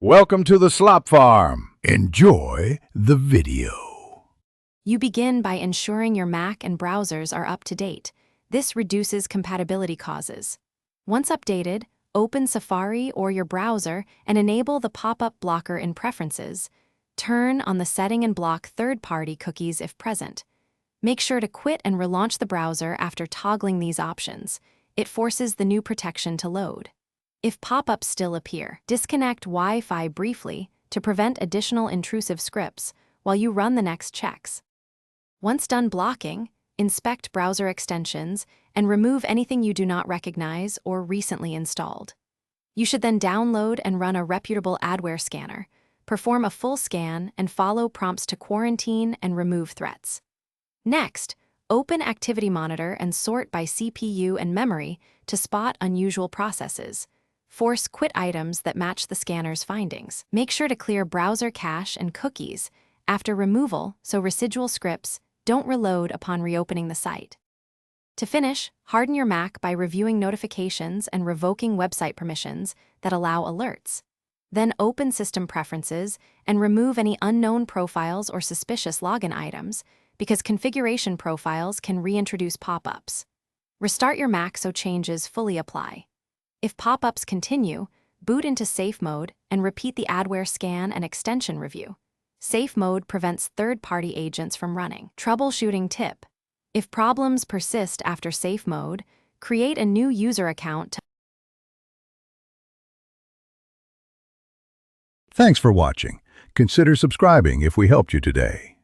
Welcome to the Slop Farm. Enjoy the video. You begin by ensuring your Mac and browsers are up to date. This reduces compatibility causes. Once updated, open Safari or your browser and enable the pop-up blocker in Preferences. Turn on the setting and block third-party cookies if present. Make sure to quit and relaunch the browser after toggling these options. It forces the new protection to load. If pop-ups still appear, disconnect Wi-Fi briefly to prevent additional intrusive scripts while you run the next checks. Once done blocking, inspect browser extensions and remove anything you do not recognize or recently installed. You should then download and run a reputable adware scanner, perform a full scan, and follow prompts to quarantine and remove threats. Next, open Activity Monitor and sort by CPU and memory to spot unusual processes. Force quit items that match the scanner's findings. Make sure to clear browser cache and cookies after removal so residual scripts don't reload upon reopening the site. To finish, harden your Mac by reviewing notifications and revoking website permissions that allow alerts. Then open System Preferences and remove any unknown profiles or suspicious login items because configuration profiles can reintroduce pop-ups. Restart your Mac so changes fully apply. If pop-ups continue, boot into safe mode and repeat the adware scan and extension review. Safe mode prevents third-party agents from running. Troubleshooting tip: if problems persist after safe mode, create a new user account. Thanks for watching. Consider subscribing if we helped you today.